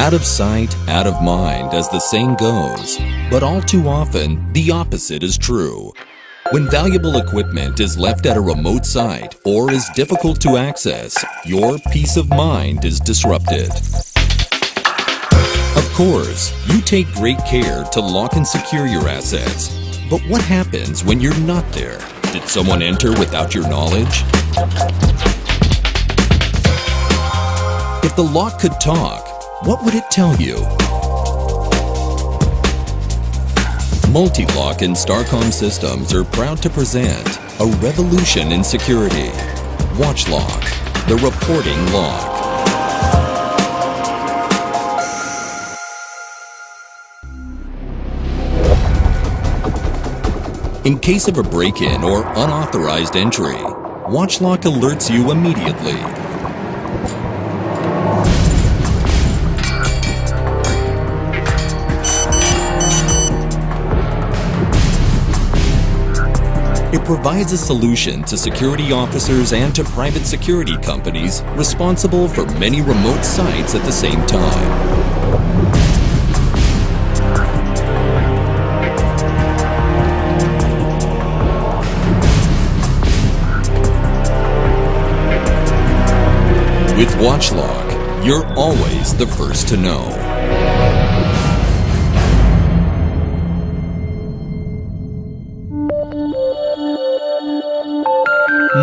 Out of sight, out of mind, as the saying goes. But all too often, the opposite is true. When valuable equipment is left at a remote site or is difficult to access, your peace of mind is disrupted. Of course, you take great care to lock and secure your assets. But what happens when you're not there? Did someone enter without your knowledge? If the lock could talk, what would it tell you? Multi-Lock and Starcom Systems are proud to present a revolution in security. Watchlock, the reporting lock. In case of a break-in or unauthorized entry, Watchlock alerts you immediately. It provides a solution to security officers and to private security companies responsible for many remote sites at the same time. With Watchlock, you're always the first to know.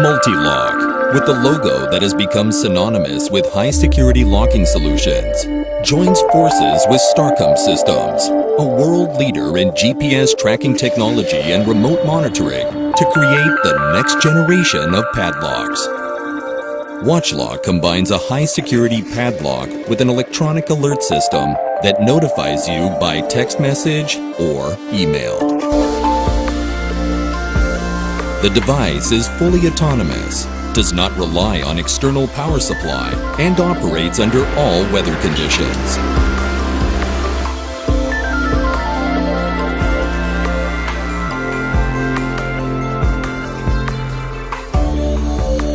Multi-Lock, with the logo that has become synonymous with high-security locking solutions, joins forces with Starcom Systems, a world leader in GPS tracking technology and remote monitoring, to create the next generation of padlocks. Watchlock combines a high-security padlock with an electronic alert system that notifies you by text message or email. The device is fully autonomous, does not rely on external power supply, and operates under all weather conditions.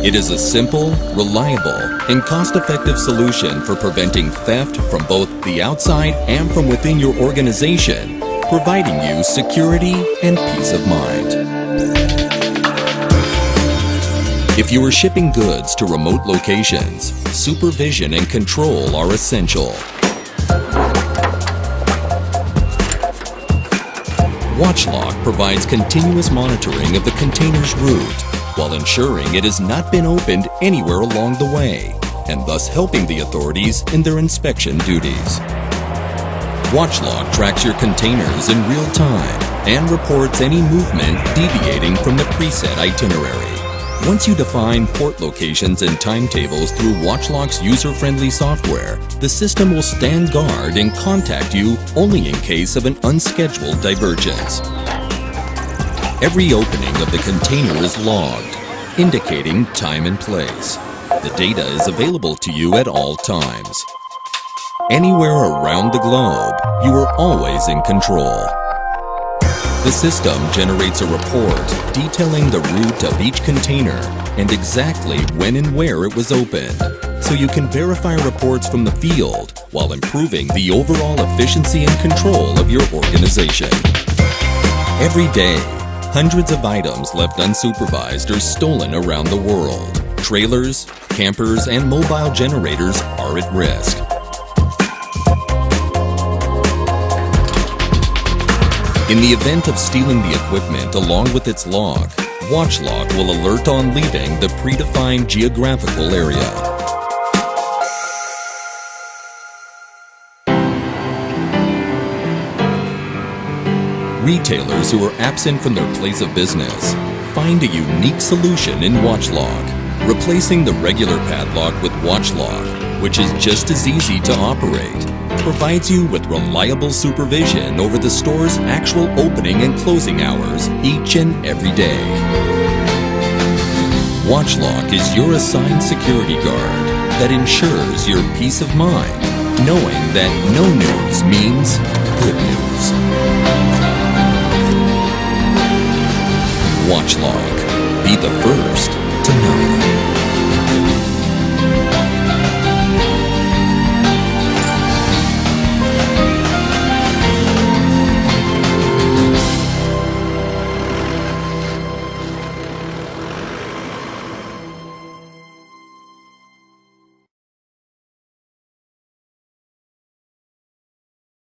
It is a simple, reliable, and cost-effective solution for preventing theft from both the outside and from within your organization, providing you security and peace of mind. If you are shipping goods to remote locations, supervision and control are essential. Watchlock provides continuous monitoring of the container's route, while ensuring it has not been opened anywhere along the way, and thus helping the authorities in their inspection duties. Watchlock tracks your containers in real time and reports any movement deviating from the preset itinerary. Once you define port locations and timetables through Watchlock's user-friendly software, the system will stand guard and contact you only in case of an unscheduled divergence. Every opening of the container is logged, indicating time and place. The data is available to you at all times. Anywhere around the globe, you are always in control. The system generates a report detailing the route of each container and exactly when and where it was opened, so you can verify reports from the field while improving the overall efficiency and control of your organization. Every day, hundreds of items left unsupervised are stolen around the world. Trailers, campers, and mobile generators are at risk. In the event of stealing the equipment along with its lock, Watchlock will alert on leaving the predefined geographical area. Retailers who are absent from their place of business find a unique solution in Watchlock, replacing the regular padlock with Watchlock, which is just as easy to operate, provides you with reliable supervision over the store's actual opening and closing hours each and every day. Watchlock is your assigned security guard that ensures your peace of mind, knowing that no news means good news. Watchlock. Be the first to know.